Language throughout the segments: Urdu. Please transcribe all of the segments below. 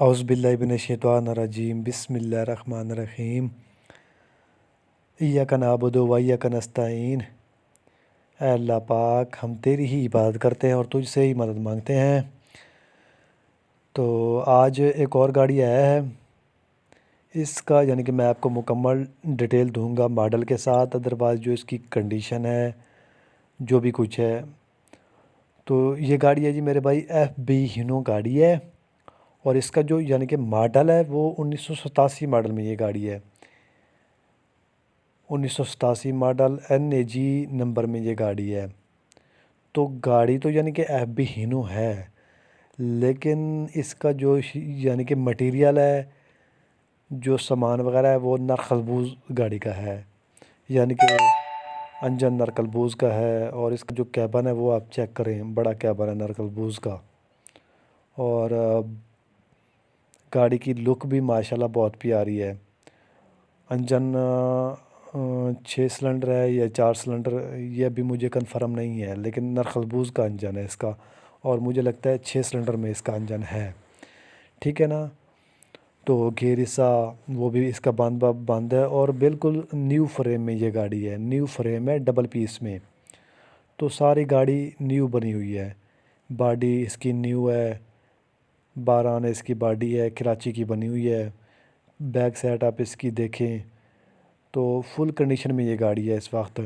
اعوذ باللہ من الشیطان الرجیم بسم اللہ الرحمن الرحیم ایاک نعبد و ایاک نستعین۔ اے اللہ پاک، ہم تیری ہی عبادت کرتے ہیں اور تجھ سے ہی مدد مانگتے ہیں۔ تو آج ایک اور گاڑی آیا ہے، اس کا یعنی کہ میں آپ کو مکمل ڈیٹیل دوں گا ماڈل کے ساتھ، ادروائز جو اس کی کنڈیشن ہے جو بھی کچھ ہے۔ تو یہ گاڑی ہے جی میرے بھائی FB ہینو گاڑی ہے، اور اس کا جو یعنی کہ ماڈل ہے وہ 1987 ماڈل میں یہ گاڑی ہے۔ 1987 ماڈل NAG نمبر میں یہ گاڑی ہے۔ تو گاڑی تو یعنی کہ FB ہینو ہے، لیکن اس کا جو یعنی کہ مٹیریل ہے، جو سامان وغیرہ ہے، وہ نرخلبوز گاڑی کا ہے، یعنی کہ انجن نرکلبوز کا ہے۔ اور اس کا جو کیبن ہے وہ آپ چیک کریں، بڑا کیبن ہے نرکلبوز کا۔ اور گاڑی کی لک بھی ماشاءاللہ بہت پیاری ہے۔ انجن 6 سلنڈر ہے یا 4 سلنڈر، یہ ابھی مجھے کنفرم نہیں ہے، لیکن نرخلبوز کا انجن ہے اس کا، اور مجھے لگتا ہے 6 سلنڈر میں اس کا انجن ہے، ٹھیک ہے نا۔ تو گیئر حصہ وہ بھی اس کا بند ہے، اور بالکل نیو فریم میں یہ گاڑی ہے، نیو فریم ہے ڈبل پیس میں۔ تو ساری گاڑی نیو بنی ہوئی ہے، باڈی اس کی نیو ہے، 12 آنے اس کی باڈی ہے، کراچی کی بنی ہوئی ہے۔ بیک سائڈ آپ اس کی دیکھیں تو فل کنڈیشن میں یہ گاڑی ہے اس وقت۔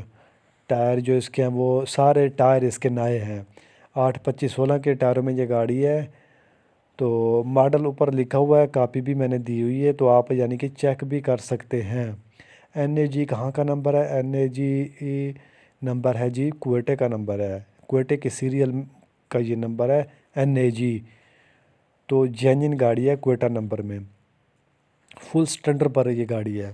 ٹائر جو اس کے ہیں وہ سارے ٹائر اس کے نئے ہیں، 825/16 کے ٹائروں میں یہ گاڑی ہے۔ تو ماڈل اوپر لکھا ہوا ہے، کاپی بھی میں نے دی ہوئی ہے، تو آپ یعنی کہ چیک بھی کر سکتے ہیں۔ NAG کہاں کا نمبر ہے؟ NAG نمبر ہے جی کوئٹے کا نمبر ہے، کوئٹے کے سیریل کا یہ نمبر ہے NAG۔ تو جینین گاڑی ہے کوئٹہ نمبر میں، فل سٹینڈر پر یہ گاڑی ہے۔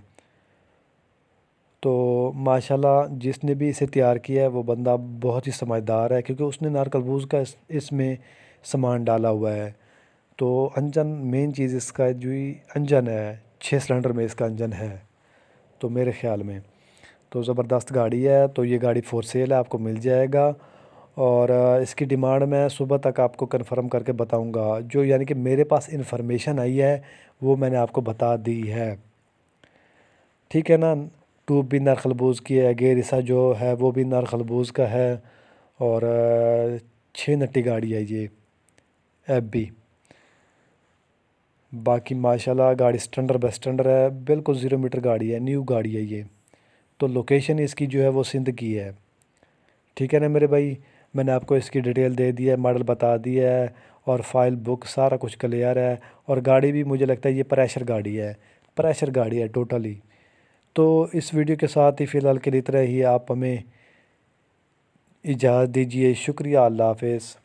تو ماشاءاللہ جس نے بھی اسے تیار کیا ہے وہ بندہ بہت ہی سمجھدار ہے، کیونکہ اس نے نارکلبوز کا اس میں سامان ڈالا ہوا ہے۔ تو انجن مین چیز اس کا جو انجن ہے، 6 سلنڈر میں اس کا انجن ہے، تو میرے خیال میں تو زبردست گاڑی ہے۔ تو یہ گاڑی فور سیل ہے، آپ کو مل جائے گا، اور اس کی ڈیمانڈ میں صبح تک آپ کو کنفرم کر کے بتاؤں گا۔ جو یعنی کہ میرے پاس انفارمیشن آئی ہے وہ میں نے آپ کو بتا دی ہے، ٹھیک ہے نا۔ ٹوب بھی نرخلبوز کی ہے، گیئر حصہ جو ہے وہ بھی نرخلبوز کا ہے، اور 6 نٹی گاڑی ہے یہ FB۔ باقی ماشاءاللہ گاڑی سٹینڈر بائی سٹینڈر ہے، بالکل 0 میٹر گاڑی ہے، نیو گاڑی ہے یہ۔ تو لوکیشن اس کی جو ہے وہ سندھ کی ہے، ٹھیک ہے نا میرے بھائی۔ میں نے آپ کو اس کی ڈیٹیل دے دی ہے، ماڈل بتا دیا ہے، اور فائل بک سارا کچھ کلیئر ہے۔ اور گاڑی بھی مجھے لگتا ہے یہ پریشر گاڑی ہے، پریشر گاڑی ہے ٹوٹلی۔ تو اس ویڈیو کے ساتھ ہی فی الحال کے لیے اتنا ہی، آپ ہمیں اجازت دیجیے، شکریہ، اللہ حافظ۔